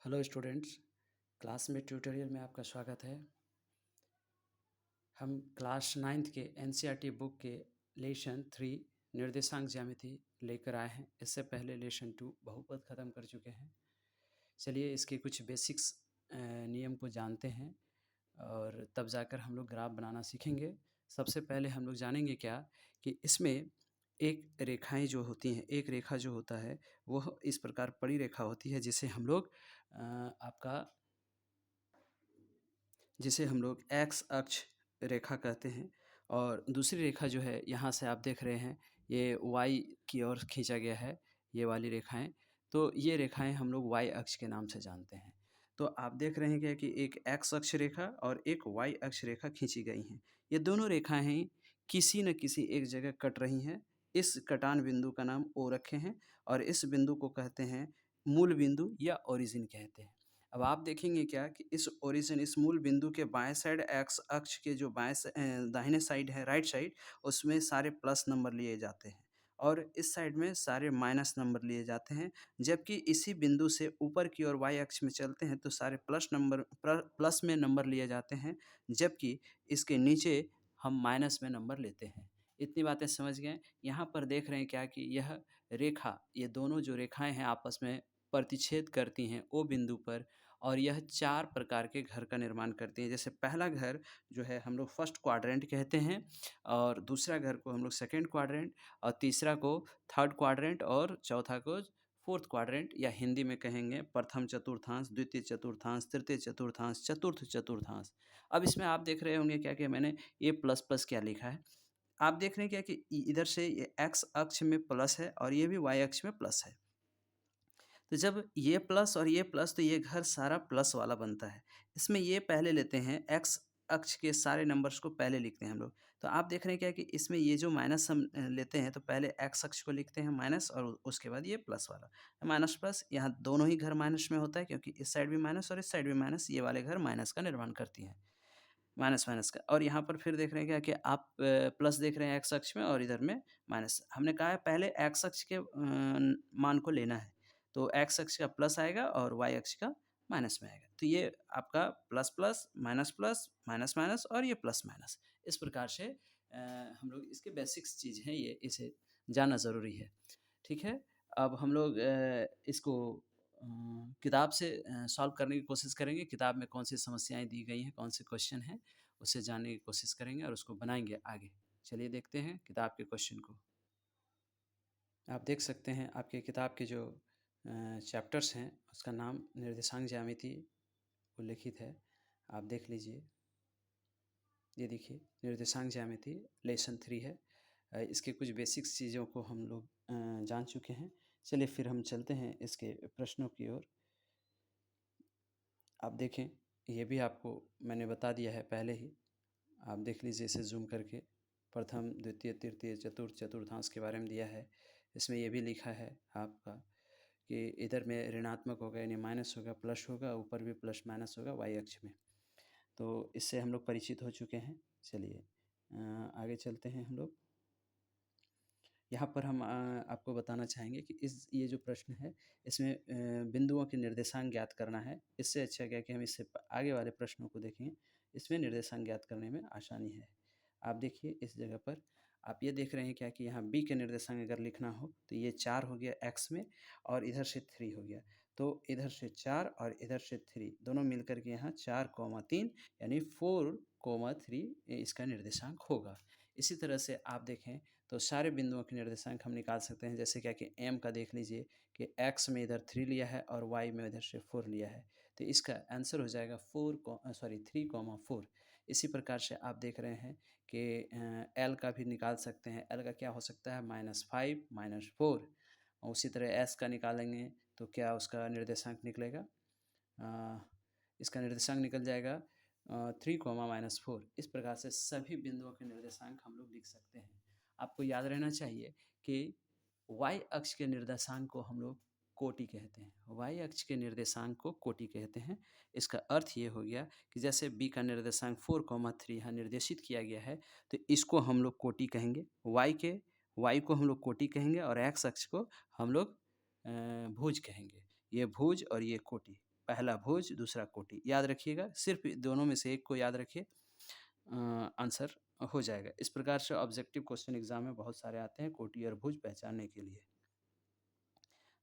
Hello students, class में tutorial में आपका स्वागत है। हम क्लास 9th के एनसीईआरटी बुक के लेसन 3 निर्देशांक ज्यामिति लेकर आए हैं। इससे पहले लेसन 2 बहुपद ख़त्म कर चुके हैं। चलिए इसके कुछ बेसिक्स नियम को जानते हैं और तब जाकर हम लोग ग्राफ बनाना सीखेंगे। सबसे पहले हम लोग जानेंगे क्या कि इसमें एक रेखाएं जो होती हैं, एक रेखा जो होता है वह इस प्रकार पड़ी रेखा होती है जिसे हम लोग एक्स अक्ष रेखा कहते हैं। और दूसरी रेखा जो है यहाँ से आप देख रहे हैं, ये वाई की ओर खींचा गया है, ये वाली रेखाएं। तो ये रेखाएं हम लोग वाई अक्ष के नाम से जानते हैं। तो आप देख रहे हैं क्या कि एक एक्स अक्ष रेखा और एक वाई अक्ष रेखा खींची गई हैं। ये दोनों रेखाएं किसी न किसी एक जगह कट रही हैं। इस कटान बिंदु का नाम ओ रखे हैं और इस बिंदु को कहते हैं मूल बिंदु या ओरिजिन कहते हैं। अब आप देखेंगे क्या कि इस ओरिजिन, इस मूल बिंदु के बाएं साइड एक्स अक्ष के जो दाहिने साइड है, राइट साइड, उसमें सारे प्लस नंबर लिए जाते हैं और इस साइड में सारे माइनस नंबर लिए जाते हैं। जबकि इसी बिंदु से ऊपर की ओर वाई अक्ष में चलते हैं तो सारे प्लस में नंबर लिए जाते हैं, जबकि इसके नीचे हम माइनस में नंबर लेते हैं। इतनी बातें समझ गए। यहाँ पर देख रहे हैं क्या कि यह रेखा, ये दोनों जो रेखाएं हैं आपस में प्रतिच्छेद करती हैं ओ बिंदु पर और यह 4 प्रकार के घर का निर्माण करती हैं। जैसे पहला घर जो है हम लोग फर्स्ट क्वाड्रेंट कहते हैं और दूसरा घर को हम लोग सेकंड क्वाड्रेंट और तीसरा को थर्ड क्वाड्रेंट और चौथा को फोर्थ क्वाड्रेंट, या हिंदी में कहेंगे प्रथम चतुर्थांश, द्वितीय चतुर्थांश, तृतीय चतुर्थांश, चतुर्थ चतुर्थांश। अब इसमें आप देख रहे होंगे क्या कि मैंने ए प्लस प्लस क्या लिखा है। आप देख रहे हैं क्या कि इधर से ये एक्स अक्ष में प्लस है और ये भी वाई अक्ष में प्लस है। तो जब ये प्लस और ये प्लस, तो ये घर सारा प्लस वाला बनता है। इसमें ये पहले लेते हैं, एक्स अक्ष के सारे नंबर्स को पहले लिखते हैं हम लोग। तो आप देख रहे हैं क्या कि इसमें ये जो माइनस हम लेते हैं, तो पहले एक्स अक्ष को लिखते हैं माइनस और उसके बाद ये प्लस वाला। माइनस प्लस, यहाँ दोनों ही घर माइनस में होता है क्योंकि इस साइड भी माइनस और इस साइड भी माइनस, ये वाले घर माइनस का निर्माण करती हैं। माइनस माइनस का, और यहाँ पर फिर देख रहे हैं क्या कि आप प्लस देख रहे हैं एक्स अक्ष में और इधर में माइनस। हमने कहा है पहले एक्स अक्ष के मान को लेना है, तो एक्स अक्ष का प्लस आएगा और वाई अक्ष का माइनस में आएगा। तो ये आपका प्लस प्लस, माइनस माइनस और ये प्लस माइनस। इस प्रकार से हम लोग, इसके बेसिक्स चीज़ हैं ये, इसे जानना ज़रूरी है। ठीक है, अब हम लोग इसको किताब से सॉल्व करने की कोशिश करेंगे। किताब में कौन सी समस्याएं दी गई हैं, कौन से क्वेश्चन हैं, उसे जानने की कोशिश करेंगे और उसको बनाएंगे आगे। चलिए देखते हैं किताब के क्वेश्चन को। आप देख सकते हैं आपके किताब के जो चैप्टर्स हैं उसका नाम निर्देशांक ज्यामिति उल्लिखित है। आप देख लीजिए, ये देखिए निर्देशांक ज्यामिति लेसन 3 है। इसके कुछ बेसिक्स चीज़ों को हम लोग जान चुके हैं। चलिए फिर हम चलते हैं इसके प्रश्नों की ओर। आप देखें, ये भी आपको मैंने बता दिया है पहले ही। आप देख लीजिए इसे जूम करके। प्रथम, द्वितीय, तृतीय, चतुर्थ चतुर्थांश के बारे में दिया है। इसमें ये भी लिखा है आपका कि इधर में ऋणात्मक होगा यानी माइनस होगा, प्लस होगा, ऊपर भी प्लस माइनस होगा वाई अक्ष में। तो इससे हम लोग परिचित हो चुके हैं। चलिए आगे चलते हैं हम लोग। यहाँ पर हम आपको बताना चाहेंगे कि ये जो प्रश्न है इसमें बिंदुओं के निर्देशांक ज्ञात करना है। इससे अच्छा क्या कि हम इससे आगे वाले प्रश्नों को देखें, इसमें निर्देशांक ज्ञात करने में आसानी है। आप देखिए इस जगह पर आप ये देख रहे हैं क्या कि यहाँ बी के निर्देशांक अगर लिखना हो तो ये 4 हो गया एक्स में और इधर से 3 हो गया। तो इधर से 4 और इधर से 3 दोनों मिलकर के यहाँ 4,3 यानी 4,3 इसका निर्देशांक होगा। इसी तरह से आप देखें तो सारे बिंदुओं के निर्देशांक हम निकाल सकते हैं। जैसे क्या कि एम का देख लीजिए कि एक्स में इधर 3 लिया है और वाई में इधर से 4 लिया है, तो इसका आंसर हो जाएगा 3,4। इसी प्रकार से आप देख रहे हैं कि एल का भी निकाल सकते हैं। एल का क्या हो सकता है, -5 -4। उसी तरह एस का निकालेंगे तो क्या उसका निर्देशांक निकलेगा, इसका निर्देशांक निकल जाएगा 3, -4। इस प्रकार से सभी बिंदुओं के निर्देशांक हम लोग लिख सकते हैं। आपको याद रहना चाहिए कि वाई अक्ष के निर्देशांक को हम लोग कोटि कहते हैं। वाई अक्ष के निर्देशांक को कोटि कहते हैं। इसका अर्थ ये हो गया कि जैसे बी का निर्देशांक 4,3 यहाँ निर्देशित किया गया है, तो इसको हम लोग कोटि कहेंगे। वाई को हम लोग कोटि कहेंगे और एक्स अक्ष को हम लोग भुज कहेंगे। ये भुज और ये कोटि। पहला भुज, दूसरा कोटि। याद रखिएगा, सिर्फ़ दोनों में से एक को याद रखिए, आंसर हो जाएगा। इस प्रकार से ऑब्जेक्टिव क्वेश्चन एग्ज़ाम में बहुत सारे आते हैं कोटि और भुज पहचानने के लिए।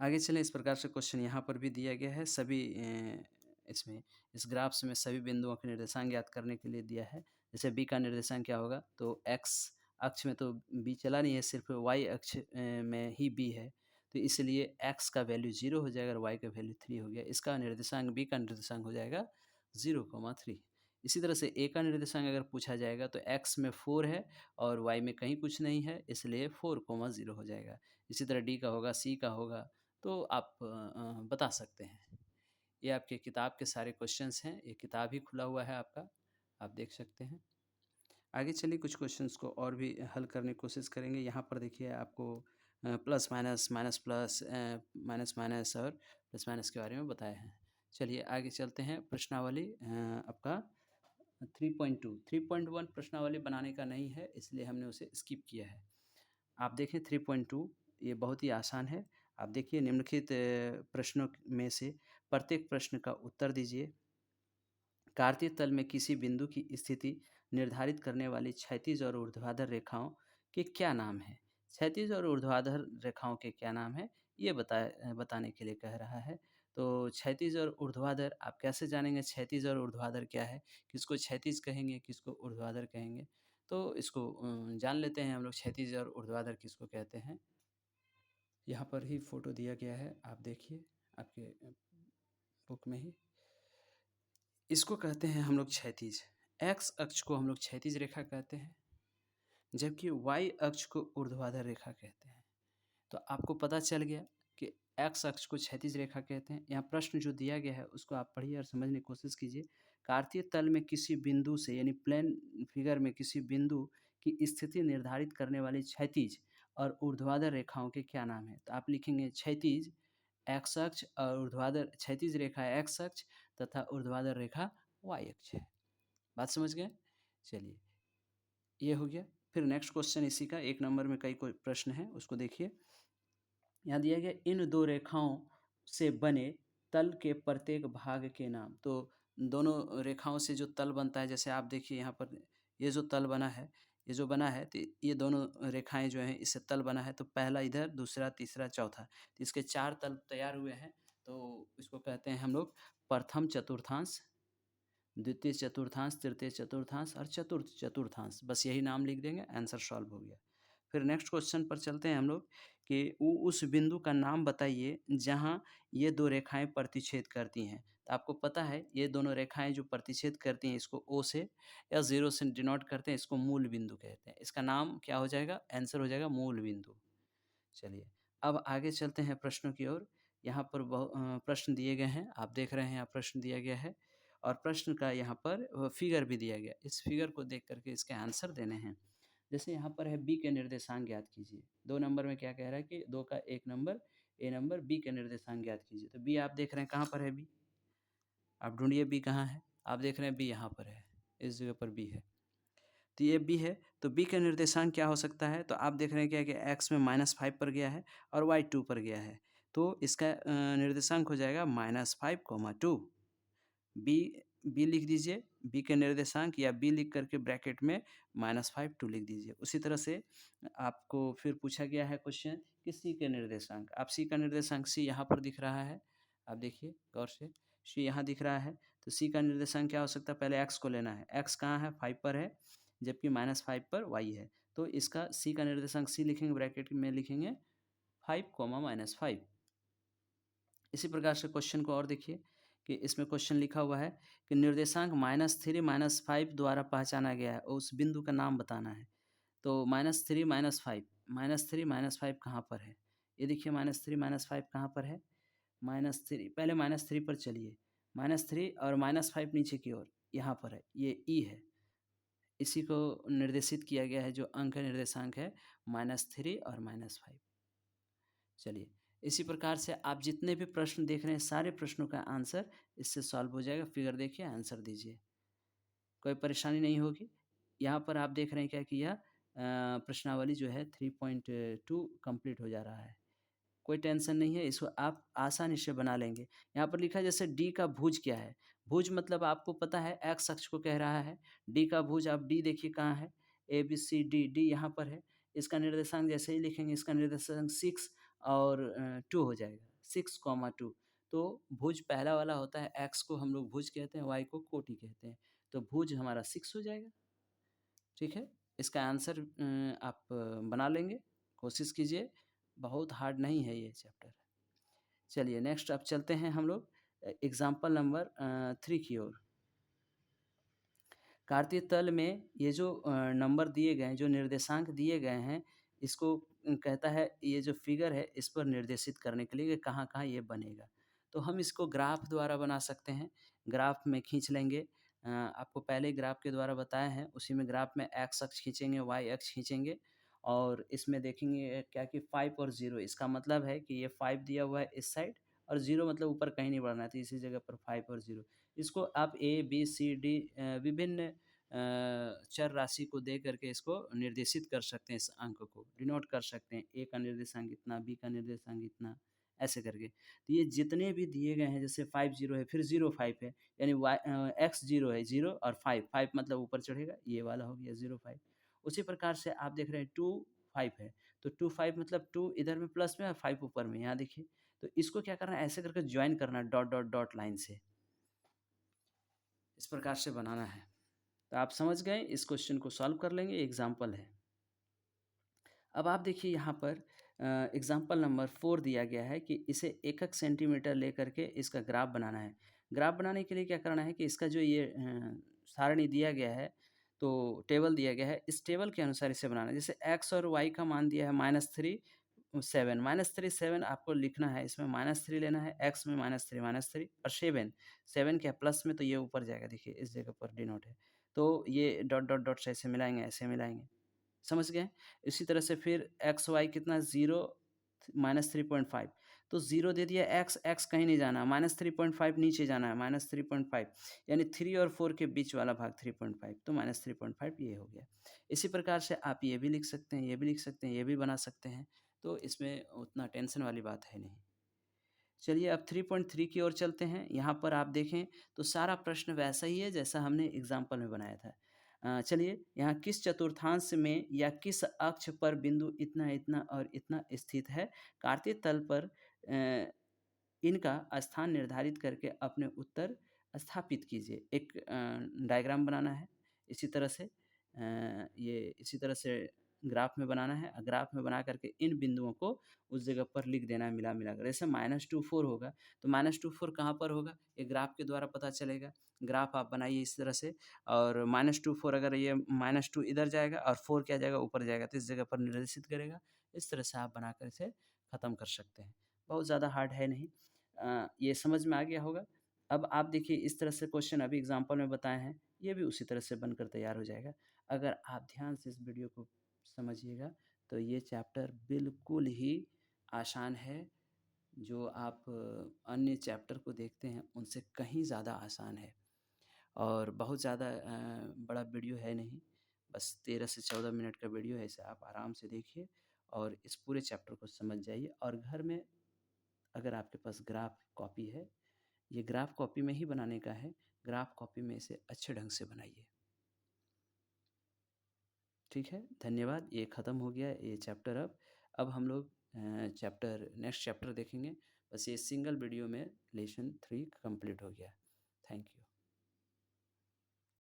आगे चलें, इस प्रकार से क्वेश्चन यहाँ पर भी दिया गया है। सभी इसमें इस ग्राफ्स में सभी बिंदुओं के निर्देशांक ज्ञात करने के लिए दिया है। जैसे बी का निर्देशांक क्या होगा, तो एक्स अक्ष में तो बी चला नहीं है, सिर्फ वाई अक्ष में ही बी है, तो इसलिए एक्स का वैल्यू 0 हो जाएगा और वाई का वैल्यू 3 हो गया। इसका निर्देशांक, बी का निर्देशांक हो जाएगा 0,3। इसी तरह से ए का निर्देशांक अगर पूछा जाएगा तो एक्स में 4 है और वाई में कहीं कुछ नहीं है, इसलिए 4,0 हो जाएगा। इसी तरह डी का होगा, सी का होगा, तो आप बता सकते हैं। ये आपके किताब के सारे क्वेश्चंस हैं, ये किताब ही खुला हुआ है आपका, आप देख सकते हैं। आगे चलिए, कुछ क्वेश्चंस को और भी हल करने की कोशिश करेंगे। यहाँ पर देखिए आपको plus minus, minus plus, minus minus और प्लस माइनस के बारे में बताया है। चलिए आगे चलते हैं। प्रश्नावली आपका 3.2, 3.1 प्रश्नावली बनाने का नहीं है, इसलिए हमने उसे स्किप किया है। आप देखें 3.2, ये बहुत ही आसान है। आप देखिए, निम्नलिखित प्रश्नों में से प्रत्येक प्रश्न का उत्तर दीजिए। कार्तीय तल में किसी बिंदु की स्थिति निर्धारित करने वाली क्षैतिज और ऊर्ध्वाधर रेखाओं के क्या नाम है? क्षैतिज और ऊर्ध्वाधर रेखाओं के क्या नाम है, ये बताने के लिए कह रहा है। तो क्षैतिज और ऊर्ध्वाधर आप कैसे जानेंगे क्षैतिज और ऊर्ध्वाधर क्या है? किसको क्षैतिज कहेंगे, किसको ऊर्ध्वाधर कहेंगे? तो इसको जान लेते हैं हम लोग, क्षैतिज और ऊर्ध्वाधर किसको कहते हैं। यहाँ पर ही फ़ोटो दिया गया है, आप देखिए आपके बुक में ही। इसको कहते हैं हम लोग क्षैतिज। एक्स अक्ष को हम लोग क्षैतिज रेखा कहते हैं, जबकि वाई अक्ष को ऊर्ध्वाधर रेखा कहते हैं। तो आपको पता चल गया कि एक्स अक्ष को क्षैतिज रेखा कहते हैं। यहाँ प्रश्न जो दिया गया है उसको आप पढ़िए और समझने की कोशिश कीजिए। कार्तीय तल में किसी बिंदु से, यानी प्लेन फिगर में किसी बिंदु की स्थिति निर्धारित करने वाली क्षैतिज और ऊर्ध्वाधर रेखाओं के क्या नाम है? तो आप लिखेंगे क्षैतिज एक्स अक्ष और ऊर्ध्वाधर, क्षैतिज रेखा एक्स अक्ष तथा ऊर्ध्वाधर रेखा वाई अक्ष है। बात समझ गए? चलिए, ये हो गया। फिर नेक्स्ट क्वेश्चन इसी का, 1 नंबर में कई कोई प्रश्न है, उसको देखिए। यहाँ दिया गया, इन दो रेखाओं से बने तल के प्रत्येक भाग के नाम। तो दोनों रेखाओं से जो तल बनता है, जैसे आप देखिए यहाँ पर ये जो तल बना है, ये जो बना है, तो ये दोनों रेखाएं जो हैं इससे तल बना है। तो पहला इधर, दूसरा, तीसरा, चौथा, तो इसके 4 तल तैयार हुए हैं। तो इसको कहते हैं हम लोग प्रथम चतुर्थांश, द्वितीय चतुर्थांश, तृतीय चतुर्थांश और चतुर्थ चतुर्थांश। बस यही नाम लिख देंगे, आंसर सॉल्व हो गया। फिर नेक्स्ट क्वेश्चन पर चलते हैं हम लोग कि उस बिंदु का नाम बताइए जहां ये दो रेखाएं प्रतिच्छेद करती हैं। तो आपको पता है ये दोनों रेखाएं जो प्रतिच्छेद करती हैं, इसको ओ से या 0 से डिनोट करते हैं, इसको मूल बिंदु कहते हैं। इसका नाम क्या हो जाएगा? आंसर हो जाएगा मूल बिंदु। चलिए, अब आगे चलते हैं प्रश्नों की ओर। यहाँ पर प्रश्न दिए गए हैं, आप देख रहे हैं यहाँ प्रश्न दिया गया है और प्रश्न का यहाँ पर फिगर भी दिया गया। इस फिगर को देख करके इसके आंसर देने हैं। जैसे यहाँ पर है बी के निर्देशांक ज्ञात कीजिए। 2 नंबर में क्या कह रहा है कि 2 का 1 नंबर, ए नंबर, बी के निर्देशांक ज्ञात कीजिए। तो बी आप देख रहे हैं कहाँ पर है बी? आप ढूँढिए बी कहाँ है? आप देख रहे हैं बी यहाँ पर है, इस जगह पर बी है। तो ये बी है, तो बी का निर्देशांक क्या हो सकता है? तो आप देख रहे हैं क्या कि एक्स में -5 पर गया है और वाई 2 पर गया है। तो इसका निर्देशांक हो जाएगा -5, 2। बी बी लिख दीजिए, बी के निर्देशांक, या बी लिख करके ब्रैकेट में -5, 2 लिख दीजिए। उसी तरह से आपको फिर पूछा गया है क्वेश्चन कि सी के निर्देशांक। आप सी का निर्देशांक, सी यहाँ पर दिख रहा है, आप देखिए गौर से, सी यहाँ दिख रहा है। तो सी का निर्देशांक क्या हो सकता है? पहले एक्स को लेना है। एक्स कहाँ है? 5 पर है, जबकि -5 पर वाई है। तो इसका सी का निर्देशांक, सी लिखेंगे, ब्रैकेट में लिखेंगे 5, -5। इसी प्रकार से क्वेश्चन को और देखिए कि इसमें क्वेश्चन लिखा हुआ है कि निर्देशांक -3, -5 द्वारा पहचाना गया है, उस बिंदु का नाम बताना है। तो -3, -5, -3, -5 कहाँ पर है? ये देखिए -3, -5 कहाँ पर है? -3, पहले -3 पर चलिए, -3 और -5 नीचे की ओर, यहाँ पर है, ये ई है। इसी को निर्देशित किया गया है, जो अंक निर्देशांक है -3 और -5। चलिए, इसी प्रकार से आप जितने भी प्रश्न देख रहे हैं, सारे प्रश्नों का आंसर इससे सॉल्व हो जाएगा। फिगर देखिए, आंसर दीजिए, कोई परेशानी नहीं होगी। यहाँ पर आप देख रहे हैं क्या कि यह प्रश्नावली जो है 3.2 कंप्लीट हो जा रहा है। कोई टेंशन नहीं है, इसको आप आसानी से बना लेंगे। यहाँ पर लिखा है जैसे डी का भुज क्या है? भुज मतलब आपको पता है एक्स अक्ष को कह रहा है। डी का भुज आप डी देखिए कहाँ है? ए, बी, सी, डी, डी यहाँ पर है। इसका निर्देशांक जैसे ही लिखेंगे इसका निर्देशांक 6 और 2 हो जाएगा, 6, 2। तो भुज पहला वाला होता है, एक्स को हम लोग भुज कहते हैं, वाई को कोटि कहते हैं। तो भुज हमारा 6 हो जाएगा, ठीक है? इसका आंसर आप बना लेंगे, कोशिश कीजिए, बहुत हार्ड नहीं है ये चैप्टर। चलिए नेक्स्ट अब चलते हैं हम लोग एग्ज़ाम्पल नंबर 3 की ओर। कार्तीय तल में ये जो नंबर दिए गए हैं, जो निर्देशांक दिए गए हैं, इसको कहता है ये जो फिगर है इस पर निर्देशित करने के लिए कि कहाँ-कहाँ ये बनेगा। तो हम इसको ग्राफ द्वारा बना सकते हैं, ग्राफ में खींच लेंगे। आपको पहले ही ग्राफ के द्वारा बताया है, उसी में ग्राफ में एक्स अक्ष खींचेंगे, वाई अक्ष खींचेंगे और इसमें देखेंगे क्या कि 5 और 0 इसका मतलब है कि ये 5 दिया हुआ है इस साइड और 0 मतलब ऊपर कहीं नहीं बढ़ना है, तो इसी जगह पर 5 और 0। इसको आप ए, बी, सी, डी विभिन्न चर राशि को दे करके इसको निर्देशित कर सकते हैं, इस अंक को डिनोट कर सकते हैं। ए का निर्देशांक इतना, बी का निर्देशांक इतना, ऐसे करके। तो ये जितने भी दिए गए हैं जैसे 5 0 है, फिर 0 5 है, यानी एक्स 0 है, 0 और 5 5 मतलब ऊपर चढ़ेगा, ये वाला हो गया 0 5। उसी प्रकार से आप देख रहे हैं 2 5 है, तो 2 5 मतलब 2 इधर में प्लस में और 5 ऊपर में, यहाँ देखिए। तो इसको क्या करना है, ऐसे करके ज्वाइन करना है डॉट डॉट डॉट लाइन से, इस प्रकार से बनाना है। तो आप समझ गए, इस क्वेश्चन को सॉल्व कर लेंगे, एग्जाम्पल है। अब आप देखिए यहाँ पर एग्जाम्पल नंबर 4 दिया गया है कि इसे 1 सेंटीमीटर लेकर के इसका ग्राफ बनाना है। ग्राफ बनाने के लिए क्या करना है कि इसका जो ये सारणी दिया गया है, तो टेबल दिया गया है, इस टेबल के अनुसार इसे बनाना है। जैसे एक्स और वाई का मान दिया है -3 7, -3 7 आपको लिखना है, इसमें -3 लेना है, एक्स में -3 और 7 7 क्या प्लस में, तो ये ऊपर जाएगा, देखिए इस जगह पर डिनोट है। तो ये डॉट डॉट डॉट से ऐसे मिलाएंगे, ऐसे मिलाएंगे, समझ गए? इसी तरह से फिर एक्स वाई कितना 0 -3.5, तो 0 दे दिया, एक्स एक्स कहीं नहीं जाना, -3.5 नीचे जाना है, -3.5 यानी 3 और 4 के बीच वाला भाग 3.5, तो -3.5 ये हो गया। इसी प्रकार से आप ये भी लिख सकते हैं, ये भी लिख सकते हैं, ये भी बना सकते हैं, तो इसमें उतना टेंशन वाली बात है नहीं। चलिए अब 3.3 की ओर चलते हैं। यहाँ पर आप देखें तो सारा प्रश्न वैसा ही है जैसा हमने एग्जाम्पल में बनाया था। चलिए यहाँ किस चतुर्थांश में या किस अक्ष पर बिंदु इतना इतना और इतना स्थित है, कार्तीय तल पर इनका स्थान निर्धारित करके अपने उत्तर स्थापित कीजिए। एक डायग्राम बनाना है इसी तरह से, ये इसी तरह से ग्राफ में बनाना है। ग्राफ में बना करके इन बिंदुओं को उस जगह पर लिख देना है मिला कर। जैसे -2 4 होगा, तो -2 4 कहाँ पर होगा, ये ग्राफ के द्वारा पता चलेगा। ग्राफ आप बनाइए इस तरह से, और -2 4 अगर ये -2 इधर जाएगा और 4 क्या जाएगा, ऊपर जाएगा, तो इस जगह पर निर्देशित करेगा। इस तरह से आप बनाकर इसे ख़त्म कर सकते हैं। बहुत ज़्यादा हार्ड है नहीं। ये समझ में आ गया होगा। अब आप देखिए इस तरह से क्वेश्चन अभी एग्जाम्पल में बताए हैं, ये भी उसी तरह से बनकर तैयार हो जाएगा। अगर आप ध्यान से इस वीडियो को समझिएगा तो ये चैप्टर बिल्कुल ही आसान है। जो आप अन्य चैप्टर को देखते हैं उनसे कहीं ज़्यादा आसान है, और बहुत ज़्यादा बड़ा वीडियो है नहीं, बस 13 से 14 मिनट का वीडियो है। इसे आप आराम से देखिए और इस पूरे चैप्टर को समझ जाइए, और घर में अगर आपके पास ग्राफ कॉपी है, ये ग्राफ कॉपी में ही बनाने का है, ग्राफ कॉपी में इसे अच्छे ढंग से बनाइए। ठीक है, धन्यवाद। ये ख़त्म हो गया ये चैप्टर। अब हम लोग नेक्स्ट चैप्टर देखेंगे। बस ये सिंगल वीडियो में लेसन 3 कंप्लीट हो गया। Thank you.